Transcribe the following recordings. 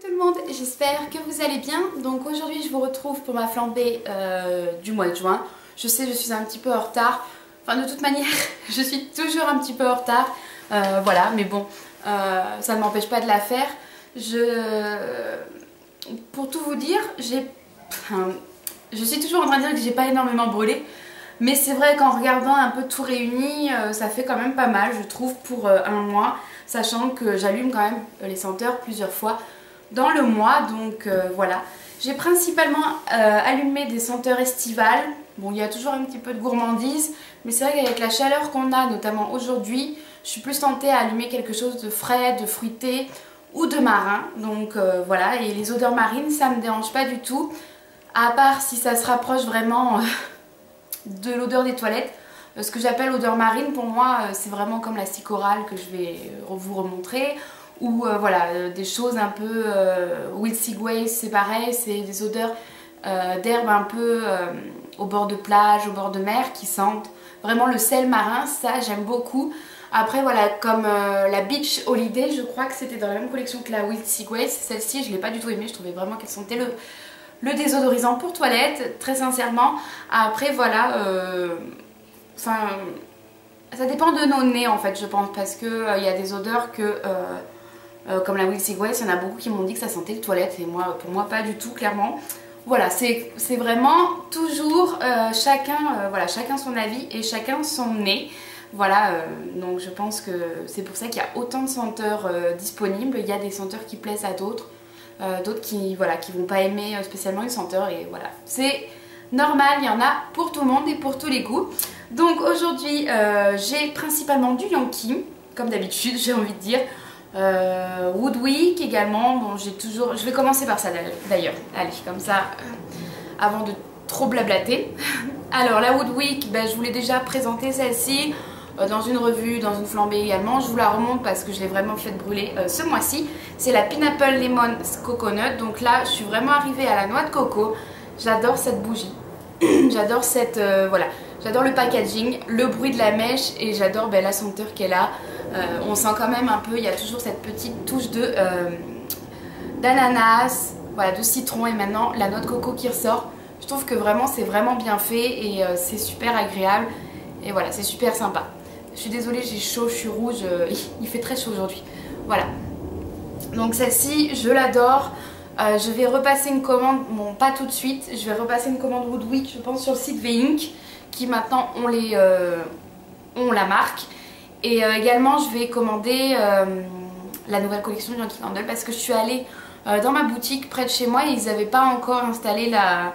tout le monde, j'espère que vous allez bien. Donc aujourd'hui je vous retrouve pour ma flambée du mois de juin. Je sais, je suis un petit peu en retard. Enfin de toute manière, je suis toujours un petit peu en retard. Voilà, mais bon, ça ne m'empêche pas de la faire. Pour tout vous dire, je suis toujours en train de dire que j'ai pas énormément brûlé. Mais c'est vrai qu'en regardant un peu tout réuni, ça fait quand même pas mal, je trouve, pour un mois. Sachant que j'allume quand même les senteurs plusieurs fois dans le mois. Donc voilà. J'ai principalement allumé des senteurs estivales. Bon, il y a toujours un petit peu de gourmandise. Mais c'est vrai qu'avec la chaleur qu'on a, notamment aujourd'hui, je suis plus tentée à allumer quelque chose de frais, de fruité ou de marin. Donc voilà. Et les odeurs marines, ça me dérange pas du tout. À part si ça se rapproche vraiment de l'odeur des toilettes. Ce que j'appelle odeur marine, pour moi, c'est vraiment comme la scie corale que je vais vous remontrer. Ou voilà, des choses un peu... Wild Seaways, c'est pareil, c'est des odeurs d'herbe un peu au bord de plage, au bord de mer, qui sentent vraiment le sel marin. Ça, j'aime beaucoup. Après, voilà, comme la Beach Holiday, je crois que c'était dans la même collection que la Wild Seaways. Celle-ci, je ne l'ai pas du tout aimée, je trouvais vraiment qu'elle sentait le désodorisant pour toilette, très sincèrement. Après, voilà... Enfin, ça dépend de nos nez en fait, je pense, parce que y a des odeurs que, comme la Wild Seaways, il y en a beaucoup qui m'ont dit que ça sentait le toilette, et moi, pour moi, pas du tout, clairement. Voilà, c'est vraiment toujours voilà, chacun son avis et chacun son nez. Voilà, donc je pense que c'est pour ça qu'il y a autant de senteurs disponibles. Il y a des senteurs qui plaisent à d'autres, d'autres qui, voilà, qui vont pas aimer spécialement une senteur, et voilà, c'est normal, il y en a pour tout le monde et pour tous les goûts. Donc aujourd'hui j'ai principalement du Yankee, comme d'habitude j'ai envie de dire, Woodwick également. Bon, je vais commencer par ça d'ailleurs, allez, comme ça, avant de trop blablater. Alors la Woodwick, ben, je vous l'ai déjà présentée celle-ci dans une revue, dans une flambée également. Je vous la remonte parce que je l'ai vraiment fait brûler ce mois-ci. C'est la Pineapple Lemon Coconut. Donc là je suis vraiment arrivée à la noix de coco. J'adore cette bougie. J'adore cette... voilà. J'adore le packaging, le bruit de la mèche, et j'adore la senteur qu'elle a. On sent quand même un peu, il y a toujours cette petite touche d'ananas, voilà, de citron, et maintenant la noix de coco qui ressort. Je trouve que vraiment c'est vraiment bien fait, et c'est super agréable, et voilà, c'est super sympa. Je suis désolée, j'ai chaud, je suis rouge, il fait très chaud aujourd'hui. Voilà. Donc celle-ci, je l'adore. Je vais repasser une commande, bon pas tout de suite, je vais repasser une commande Woodwick, je pense, sur le site V-Ink, qui maintenant ont la marque. Et également je vais commander la nouvelle collection de Yankee Candle, parce que je suis allée dans ma boutique près de chez moi et ils n'avaient pas encore installé la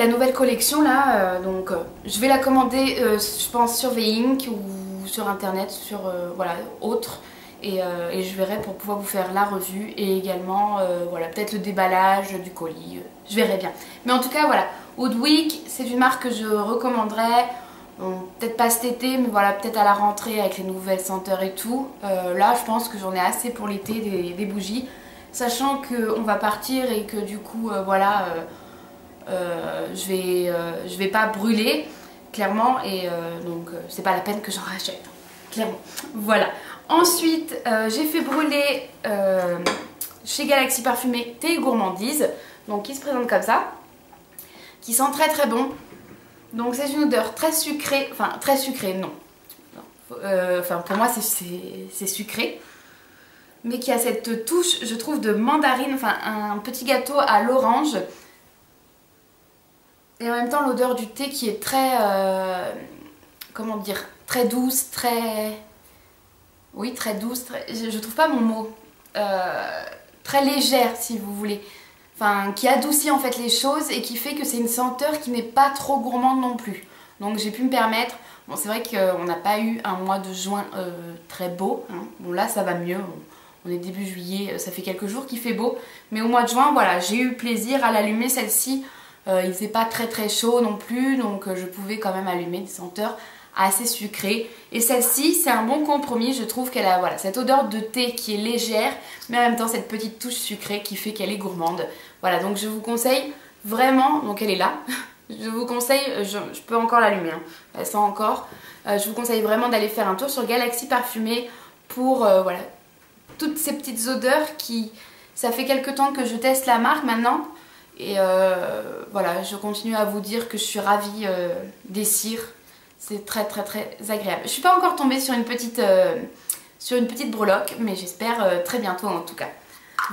nouvelle collection là. Donc je vais la commander je pense sur V-Ink ou sur internet, sur voilà, autre. Et je verrai pour pouvoir vous faire la revue, et également voilà, peut-être le déballage du colis, je verrai bien. Mais en tout cas voilà, Woodwick, c'est une marque que je recommanderais, bon, peut-être pas cet été, mais voilà, peut-être à la rentrée avec les nouvelles senteurs et tout. Là je pense que j'en ai assez pour l'été, des bougies, sachant qu'on va partir et que du coup voilà, je vais pas brûler clairement, et donc c'est pas la peine que j'en rachète, clairement. Voilà. Ensuite, j'ai fait brûler chez Galaxy Parfumé Thé Gourmandise, donc qui se présente comme ça, qui sent très très bon. Donc c'est une odeur très sucrée, enfin très sucrée, non. Enfin pour moi c'est sucré, mais qui a cette touche, je trouve, de mandarine, enfin un petit gâteau à l'orange. Et en même temps l'odeur du thé qui est très, comment dire, très douce, très... Oui, très douce, je trouve pas mon mot, très légère si vous voulez, enfin qui adoucit en fait les choses, et qui fait que c'est une senteur qui n'est pas trop gourmande non plus. Donc j'ai pu me permettre, bon c'est vrai qu'on n'a pas eu un mois de juin très beau, hein. Bon là ça va mieux, on est début juillet, ça fait quelques jours qu'il fait beau, mais au mois de juin voilà, j'ai eu plaisir à l'allumer celle-ci, il faisait pas très très chaud non plus, donc je pouvais quand même allumer des senteurs assez sucrée. Et celle-ci c'est un bon compromis, je trouve qu'elle a voilà, cette odeur de thé qui est légère, mais en même temps cette petite touche sucrée qui fait qu'elle est gourmande. Voilà, donc je vous conseille vraiment, donc elle est là, je vous conseille, je peux encore l'allumer, hein, elle sent encore, je vous conseille vraiment d'aller faire un tour sur Galaxy Parfumé pour voilà, toutes ces petites odeurs qui Ça fait quelques temps que je teste la marque maintenant. Et voilà, je continue à vous dire que je suis ravie des cires. C'est très agréable. Je suis pas encore tombée sur une petite breloque, mais j'espère très bientôt en tout cas.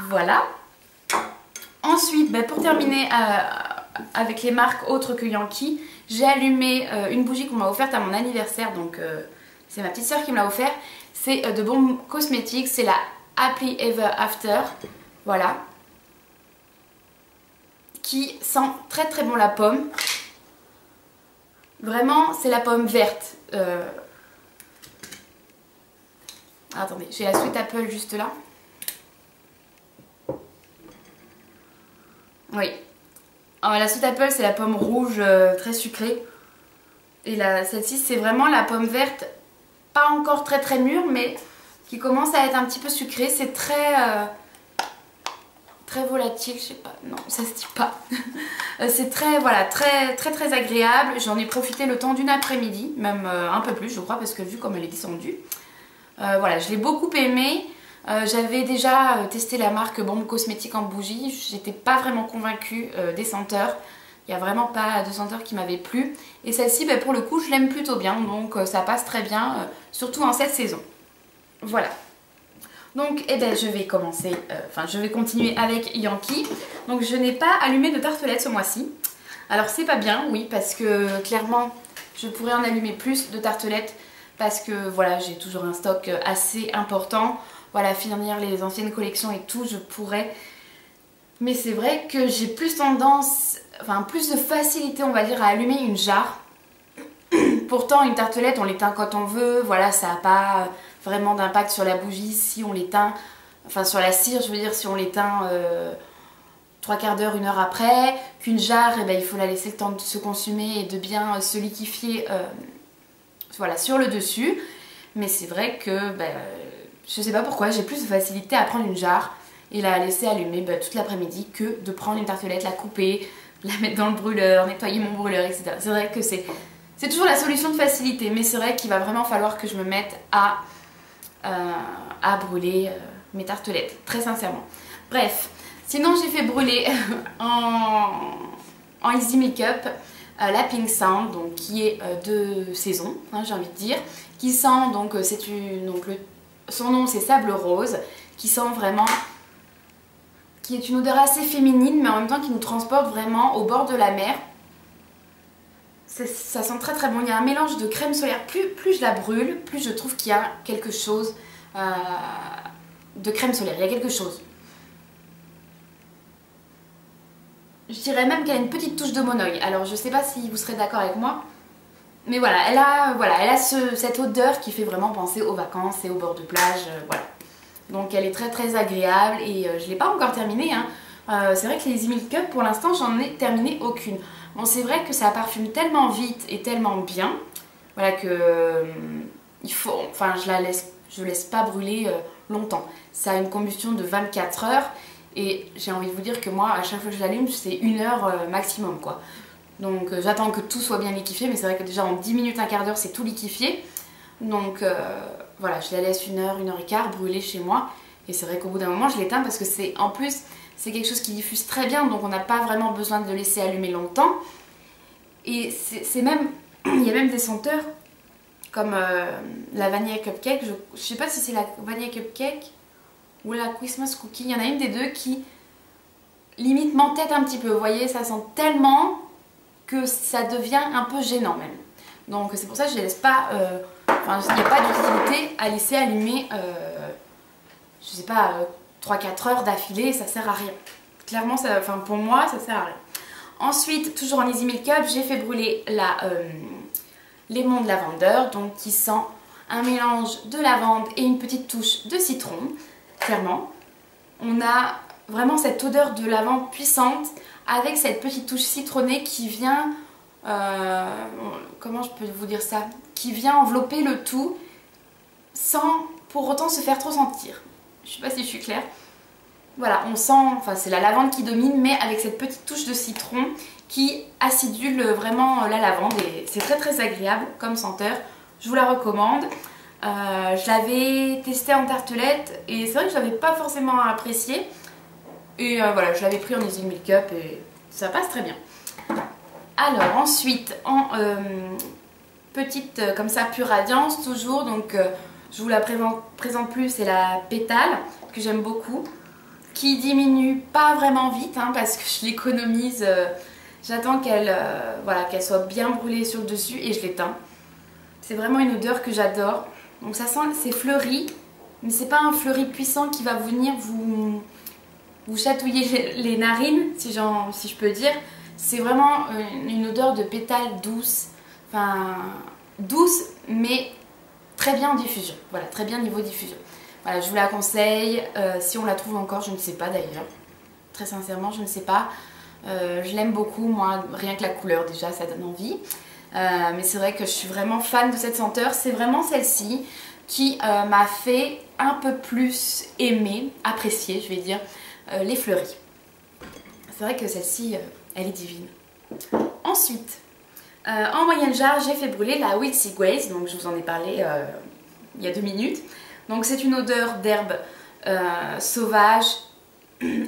Voilà. Ensuite, pour terminer avec les marques autres que Yankee, j'ai allumé une bougie qu'on m'a offerte à mon anniversaire. Donc c'est ma petite soeur qui me l'a offert. C'est de Bomb Cosmetics, c'est la Happily Ever After. Voilà. Qui sent très bon la pomme. Vraiment, c'est la pomme verte. Attendez, j'ai la Sweet Apple juste là. Oui. Alors, la Sweet Apple, c'est la pomme rouge très sucrée. Et celle-ci, c'est vraiment la pomme verte, pas encore très mûre, mais qui commence à être un petit peu sucrée. C'est très volatile, je sais pas, non ça se dit pas. C'est très agréable. J'en ai profité le temps d'une après-midi, même un peu plus je crois, parce que vu comme elle est descendue. Voilà, je l'ai beaucoup aimée. J'avais déjà testé la marque Bomb Cosmetics en bougie, j'étais pas vraiment convaincue des senteurs. Il n'y a vraiment pas de senteur qui m'avait plu. Et celle-ci, pour le coup, je l'aime plutôt bien, donc ça passe très bien, surtout en cette saison. Voilà. Donc je vais commencer, je vais continuer avec Yankee. Donc je n'ai pas allumé de tartelettes ce mois-ci. Alors c'est pas bien, oui, parce que clairement je pourrais en allumer plus de tartelettes. Parce que voilà, j'ai toujours un stock assez important. Voilà, finir les anciennes collections et tout, je pourrais. Mais c'est vrai que j'ai plus tendance, plus de facilité on va dire à allumer une jarre. Pourtant une tartelette on l'éteint quand on veut, voilà, ça n'a pas vraiment d'impact sur la bougie si on l'éteint, sur la cire je veux dire, si on l'éteint 3/4 d'heure, 1 heure après. Qu'une jarre, il faut la laisser le temps de se consumer et de bien se liquéfier voilà, sur le dessus. Mais c'est vrai que je sais pas pourquoi, j'ai plus de facilité à prendre une jarre et la laisser allumer toute l'après-midi que de prendre une tartelette, la couper, la mettre dans le brûleur, nettoyer mon brûleur, etc. C'est vrai que c'est toujours la solution de facilité, mais c'est vrai qu'il va vraiment falloir que je me mette à brûler mes tartelettes, très sincèrement. Bref, sinon j'ai fait brûler en Easy Makeup la Pink Sound, donc qui est de saison, j'ai envie de dire, qui sent, donc son nom c'est Sable Rose, qui sent vraiment, qui est une odeur assez féminine, mais en même temps qui nous transporte vraiment au bord de la mer. Ça sent très bon. Il y a un mélange de crème solaire. Plus je la brûle, plus je trouve qu'il y a quelque chose de crème solaire. Il y a quelque chose. Je dirais même qu'elle a une petite touche de monoï. Alors je sais pas si vous serez d'accord avec moi. Mais voilà, elle a cette odeur qui fait vraiment penser aux vacances et au bord de plage. Voilà. Donc elle est très agréable et je ne l'ai pas encore terminée. C'est vrai que les Easy Makeup pour l'instant j'en ai terminé aucune. Bon, c'est vrai que ça parfume tellement vite et tellement bien, voilà, que je laisse pas brûler longtemps. Ça a une combustion de 24 heures et j'ai envie de vous dire que moi à chaque fois que je l'allume c'est 1 heure maximum quoi. Donc j'attends que tout soit bien liquéfié, mais c'est vrai que déjà en 10 minutes, 1/4 d'heure c'est tout liquéfié. Donc voilà, je la laisse 1 heure, 1 heure et quart brûler chez moi. Et c'est vrai qu'au bout d'un moment je l'éteins parce que en plus c'est quelque chose qui diffuse très bien, donc on n'a pas vraiment besoin de le laisser allumer longtemps. Et c'est même, il y a même des senteurs comme la Vanilla Cupcake, je sais pas si c'est la Vanilla Cupcake ou la Christmas Cookie, il y en a une des deux qui limite m'entête un petit peu, vous voyez, ça sent tellement que ça devient un peu gênant même. Donc c'est pour ça que je ne laisse pas, il n'y a pas d'utilité à laisser allumer, je sais pas, 3-4 heures d'affilée, ça sert à rien. Clairement, pour moi, ça sert à rien. Ensuite, toujours en Easy Makeup, j'ai fait brûler la Lemon de Lavender, donc qui sent un mélange de lavande et une petite touche de citron, clairement. On a vraiment cette odeur de lavande puissante avec cette petite touche citronnée qui vient, comment je peux vous dire ça, qui vient envelopper le tout sans pour autant se faire trop sentir. Je sais pas si je suis claire. Voilà, on sent, c'est la lavande qui domine, mais avec cette petite touche de citron qui acidule vraiment la lavande et c'est très agréable comme senteur. Je vous la recommande. Je l'avais testée en tartelette et c'est vrai que je l'avais pas forcément appréciée, Et voilà, je l'avais pris en Easy Makeup et ça passe très bien. Alors ensuite, en petite comme ça pure radiance toujours, donc je vous la présente plus, c'est la pétale que j'aime beaucoup, qui diminue pas vraiment vite hein, parce que je l'économise, j'attends qu'elle voilà, qu'elle soit bien brûlée sur le dessus et je l'éteins. C'est vraiment une odeur que j'adore, donc ça sent, c'est fleuri, mais c'est pas un fleuri puissant qui va venir vous chatouiller les narines, si je peux dire. C'est vraiment une odeur de pétale douce, enfin douce mais très bien en diffusion, voilà, très bien niveau diffusion. Voilà, je vous la conseille, si on la trouve encore, je ne sais pas d'ailleurs, très sincèrement je ne sais pas. Je l'aime beaucoup, moi, rien que la couleur déjà ça donne envie. Mais c'est vrai que je suis vraiment fan de cette senteur, c'est vraiment celle-ci qui m'a fait un peu plus aimer, apprécier je vais dire, les fleuris. C'est vrai que celle-ci, elle est divine. Ensuite, en moyenne jarre, j'ai fait brûler la Wiltsy Grace, donc je vous en ai parlé il y a 2 minutes. Donc c'est une odeur d'herbe sauvage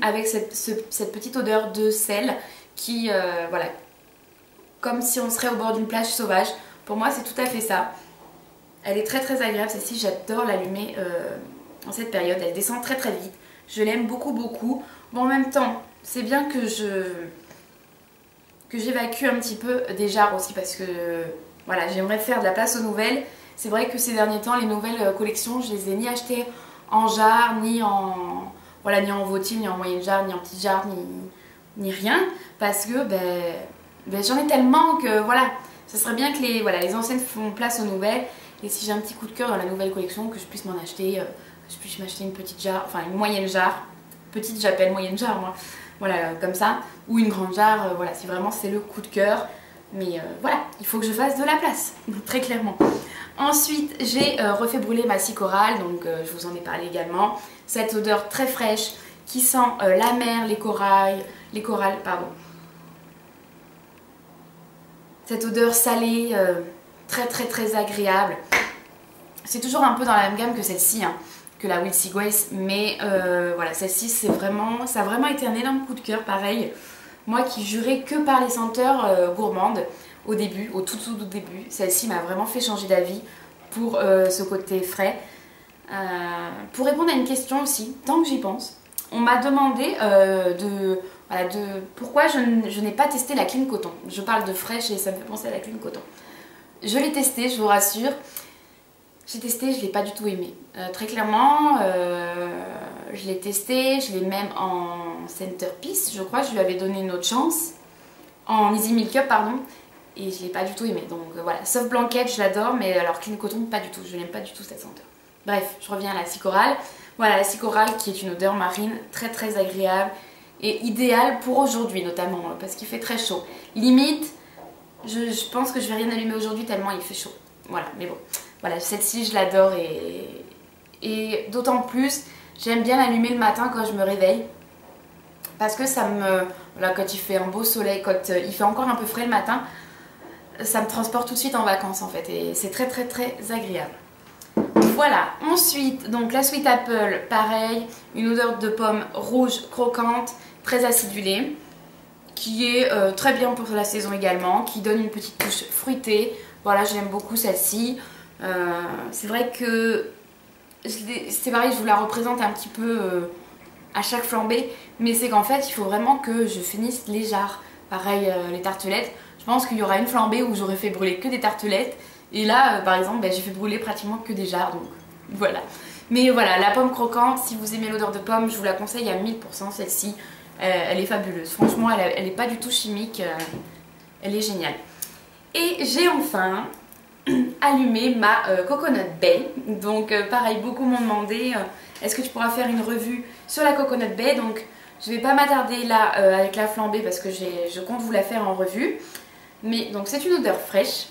avec cette petite odeur de sel qui, voilà, comme si on serait au bord d'une plage sauvage. Pour moi, c'est tout à fait ça. Elle est très très agréable, celle-ci, j'adore l'allumer en cette période. Elle descend très très vite. Je l'aime beaucoup beaucoup. Bon, en même temps, c'est bien que j'évacue un petit peu des jarres aussi parce que voilà, j'aimerais faire de la place aux nouvelles. C'est vrai que ces derniers temps, les nouvelles collections, je les ai ni achetées en jarre, ni en voilà, ni en votive, ni en moyenne jarre, ni en petite jarre, ni rien, parce que j'en ai tellement que voilà, ça serait bien que les anciennes font place aux nouvelles. Et si j'ai un petit coup de cœur dans la nouvelle collection, que je puisse m'en acheter, que je puisse m'acheter une petite jarre, enfin une moyenne jarre, petite j'appelle moyenne jarre moi, voilà, comme ça, ou une grande jarre, voilà, si vraiment c'est le coup de cœur. Mais voilà, il faut que je fasse de la place, très clairement. Ensuite, j'ai refait brûler ma scie corale, donc je vous en ai parlé également. Cette odeur très fraîche qui sent la mer, les coralles, pardon. Cette odeur salée, très très très agréable. C'est toujours un peu dans la même gamme que celle-ci, hein, que la Wiltsy Grace, mais voilà, celle-ci ça a vraiment été un énorme coup de cœur, pareil. Moi qui jurais que par les senteurs gourmandes au début, au tout début, celle-ci m'a vraiment fait changer d'avis pour ce côté frais. Pour répondre à une question aussi, tant que j'y pense, on m'a demandé pourquoi je n'ai pas testé la Clean Coton. Je parle de fraîche et ça me fait penser à la Clean Coton. Je l'ai testé, je vous rassure. J'ai testé, je ne l'ai pas du tout aimé. Très clairement, je l'ai testé, je l'ai même en Centerpiece, je crois, je lui avais donné une autre chance. En Easy Makeup, pardon. Et je l'ai pas du tout aimé. Donc voilà, sauf Blanket, je l'adore, mais alors Clean Coton, pas du tout. Je n'aime pas du tout cette senteur. Bref, je reviens à la scie corale. Voilà, la scie corale qui est une odeur marine très très agréable et idéale pour aujourd'hui notamment, parce qu'il fait très chaud. Limite, je pense que je vais rien allumer aujourd'hui tellement il fait chaud. Voilà, mais bon. Voilà, celle-ci je l'adore et d'autant plus, j'aime bien l'allumer le matin quand je me réveille. Parce que ça me... Voilà, quand il fait un beau soleil, quand il fait encore un peu frais le matin, ça me transporte tout de suite en vacances en fait. Et c'est très très très agréable. Voilà, ensuite, donc la Sweet Apple, pareil, une odeur de pomme rouge croquante, très acidulée, qui est très bien pour la saison également, qui donne une petite touche fruitée. Voilà, j'aime beaucoup celle-ci. C'est vrai que c'est pareil, je vous la représente un petit peu à chaque flambée, mais c'est qu'en fait il faut vraiment que je finisse les jarres. Pareil, les tartelettes, je pense qu'il y aura une flambée où j'aurais fait brûler que des tartelettes, et là par exemple j'ai fait brûler pratiquement que des jarres, donc voilà. Mais voilà, la pomme croquante, si vous aimez l'odeur de pomme, je vous la conseille à 1000%, celle-ci, elle est fabuleuse. Franchement, elle est pas du tout chimique, elle est géniale. Et j'ai enfin allumé ma Coconut Bay. Donc pareil, beaucoup m'ont demandé est-ce que tu pourras faire une revue sur la Coconut Bay. Donc je vais pas m'attarder là avec la flambée parce que je compte vous la faire en revue. Mais donc c'est une odeur fraîche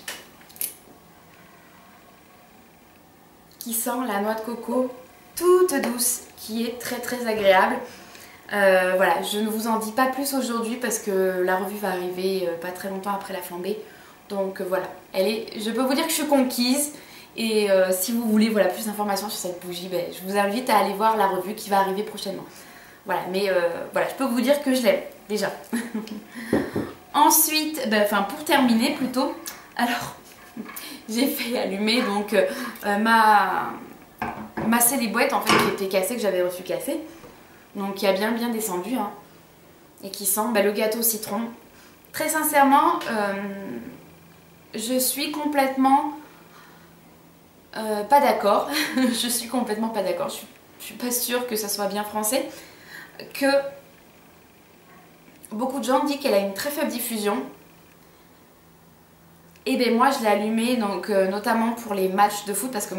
qui sent la noix de coco toute douce, qui est très très agréable. Voilà, je ne vous en dis pas plus aujourd'hui parce que la revue va arriver pas très longtemps après la flambée. Donc voilà, je peux vous dire que je suis conquise. Et si vous voulez voilà, plus d'informations sur cette bougie, je vous invite à aller voir la revue qui va arriver prochainement. Voilà, mais voilà, je peux vous dire que je l'aime déjà. Ensuite, enfin pour terminer plutôt, alors j'ai fait allumer donc ma scellé-boîte en fait qui était cassée, que j'avais reçu cassée, donc qui a bien descendu hein, et qui sent le gâteau au citron. Très sincèrement, je suis complètement pas d'accord. Je suis complètement pas d'accord. Je suis pas sûre que ça soit bien français. Que beaucoup de gens disent qu'elle a une très faible diffusion. Et bien moi je l'ai allumée donc notamment pour les matchs de foot parce que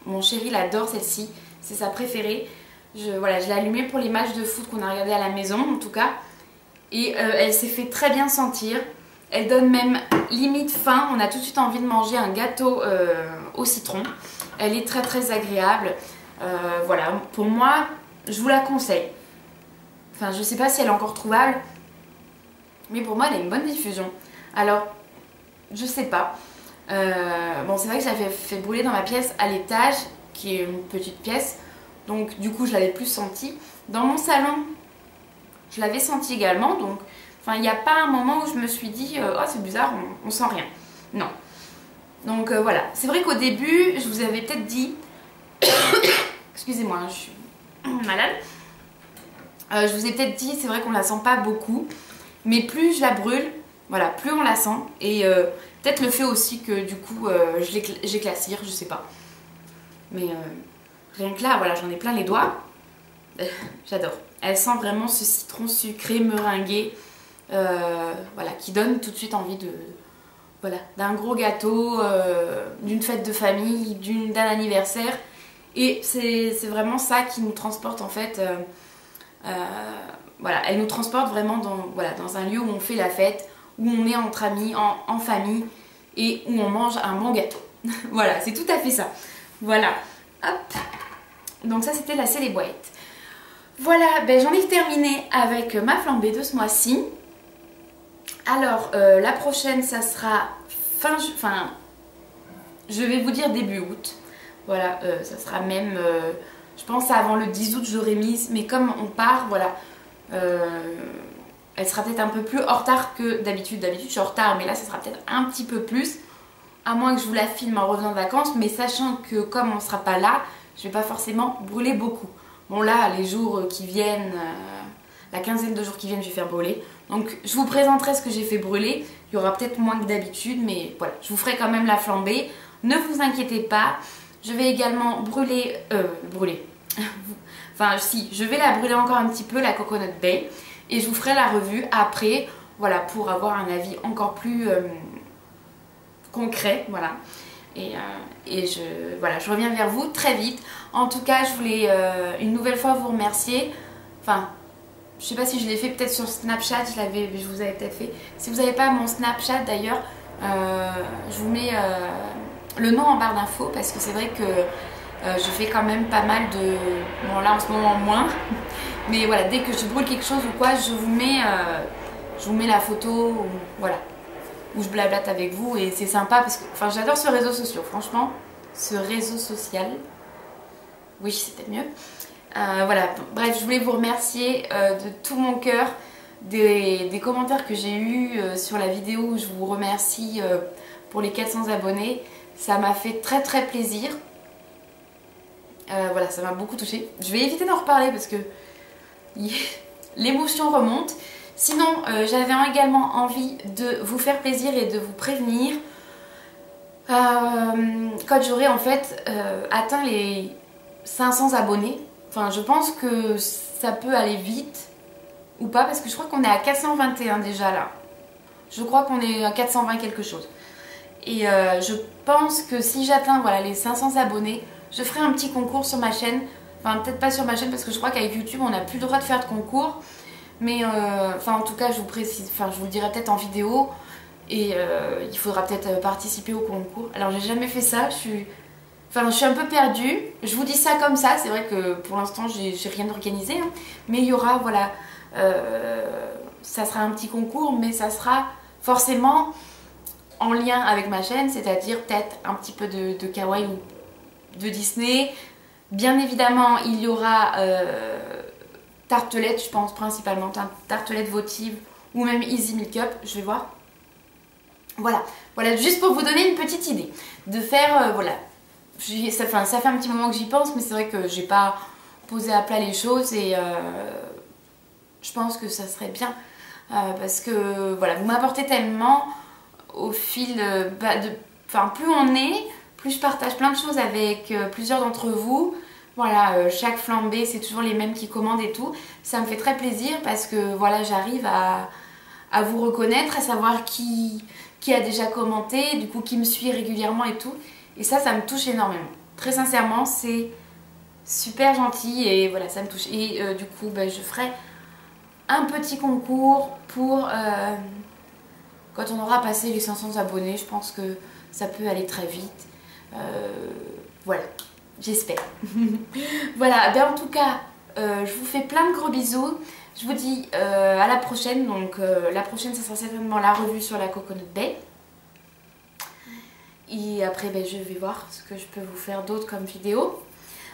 mon chéri l'adore celle-ci. C'est sa préférée. Voilà, je l'ai allumée pour les matchs de foot qu'on a regardé à la maison en tout cas. Et elle s'est fait très bien sentir. Elle donne même limite faim. On a tout de suite envie de manger un gâteau au citron. Elle est très agréable. Voilà, pour moi, je vous la conseille. Enfin, je sais pas si elle est encore trouvable. Mais pour moi, elle a une bonne diffusion. Alors, je sais pas. Bon, c'est vrai que j'avais fait brûler dans ma pièce à l'étage, qui est une petite pièce. Donc, du coup, je l'avais plus senti. Dans mon salon, je l'avais senti également. Donc, enfin, il n'y a pas un moment où je me suis dit oh, c'est bizarre, on sent rien. Non. Donc, voilà. C'est vrai qu'au début, je vous avais peut-être dit... Excusez-moi, je suis malade. Je vous ai peut-être dit, c'est vrai qu'on la sent pas beaucoup. Mais plus je la brûle, voilà, plus on la sent. Et peut-être le fait aussi que du coup, j'éclaircire, je sais pas. Mais rien que là, voilà, j'en ai plein les doigts. J'adore. Elle sent vraiment ce citron sucré, meringué. Voilà, qui donne tout de suite envie de... Voilà, d'un gros gâteau, d'une fête de famille, d'un anniversaire. Et c'est vraiment ça qui nous transporte en fait. Voilà, elle nous transporte vraiment dans un lieu où on fait la fête, où on est entre amis, en famille, et où on mange un bon gâteau. Voilà, c'est tout à fait ça. Voilà, hop. Donc ça c'était la célébouette. Voilà, ben, j'en ai terminé avec ma flambée de ce mois-ci. Alors, la prochaine, ça sera je vais vous dire début août. Voilà, ça sera même, je pense avant le 10 août, j'aurai mise. Mais comme on part, voilà, elle sera peut-être un peu plus en retard que d'habitude. D'habitude, je suis en retard, mais là, ça sera peut-être un petit peu plus. À moins que je vous la filme en revenant de vacances. Mais sachant que comme on ne sera pas là, je ne vais pas forcément brûler beaucoup. Bon, là, les jours qui viennent, la quinzaine de jours qui viennent, je vais faire brûler. Donc, je vous présenterai ce que j'ai fait brûler. Il y aura peut-être moins que d'habitude, mais voilà, je vous ferai quand même la flambée. Ne vous inquiétez pas. Je vais également brûler... enfin, si, je vais la brûler encore un petit peu, la Coconut Bay. Et je vous ferai la revue après, voilà, pour avoir un avis encore plus concret, voilà. Et je reviens vers vous très vite. En tout cas, je voulais une nouvelle fois vous remercier. Enfin, je sais pas si je l'ai fait peut-être sur Snapchat, je vous avais peut-être fait. Si vous n'avez pas mon Snapchat d'ailleurs, je vous mets le nom en barre d'infos parce que c'est vrai que je fais quand même pas mal de... Bon là en ce moment moins. Mais voilà, dès que je brûle quelque chose ou quoi, je vous mets la photo, ou, voilà. Où je blablate avec vous et c'est sympa parce que... Enfin, j'adore ce réseau social, franchement. Ce réseau social. Oui, c'est peut-être mieux. Voilà, bref, je voulais vous remercier de tout mon cœur des commentaires que j'ai eus sur la vidéo. Je vous remercie pour les 400 abonnés. Ça m'a fait très plaisir. Voilà, ça m'a beaucoup touchée. Je vais éviter d'en reparler parce que l'émotion remonte. Sinon, j'avais également envie de vous faire plaisir et de vous prévenir. Quand j'aurai en fait atteint les 500 abonnés, enfin je pense que ça peut aller vite ou pas parce que je crois qu'on est à 421 déjà là. Je crois qu'on est à 420 quelque chose. Et je pense que si j'atteins voilà, les 500 abonnés, je ferai un petit concours sur ma chaîne. Enfin peut-être pas sur ma chaîne parce que je crois qu'avec YouTube on n'a plus le droit de faire de concours. Mais enfin en tout cas je vous précise, enfin je vous le dirai peut-être en vidéo. Et il faudra peut-être participer au concours. Alors j'ai jamais fait ça, je suis un peu perdue. Je vous dis ça comme ça, c'est vrai que pour l'instant j'ai rien organisé. Hein. Mais il y aura, voilà, ça sera un petit concours, mais ça sera forcément en lien avec ma chaîne, c'est-à-dire peut-être un petit peu de kawaii ou de Disney. Bien évidemment, il y aura tartelettes, je pense principalement, tartelettes votives ou même Easy Makeup, je vais voir. Voilà, juste pour vous donner une petite idée de faire, voilà, ça fait un petit moment que j'y pense, mais c'est vrai que j'ai pas posé à plat les choses et je pense que ça serait bien parce que voilà, vous m'apportez tellement au fil plus on est, plus je partage plein de choses avec plusieurs d'entre vous. Voilà, chaque flambée, c'est toujours les mêmes qui commandent et tout. Ça me fait très plaisir parce que voilà, j'arrive à vous reconnaître, à savoir qui a déjà commenté, du coup qui me suit régulièrement et tout. Et ça me touche énormément. Très sincèrement, c'est super gentil et voilà, ça me touche. Et du coup, je ferai un petit concours pour quand on aura passé les 500 abonnés. Je pense que ça peut aller très vite. Voilà, j'espère. Voilà, en tout cas, je vous fais plein de gros bisous. Je vous dis à la prochaine. Donc la prochaine, ça sera certainement la revue sur la Coconut Bay. Et après, je vais voir ce que je peux vous faire d'autre comme vidéo.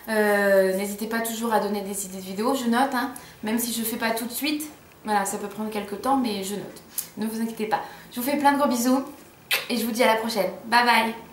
N'hésitez pas toujours à donner des idées de vidéos, je note, hein, même si je ne fais pas tout de suite. Voilà, ça peut prendre quelques temps, mais je note. Ne vous inquiétez pas. Je vous fais plein de gros bisous et je vous dis à la prochaine. Bye bye!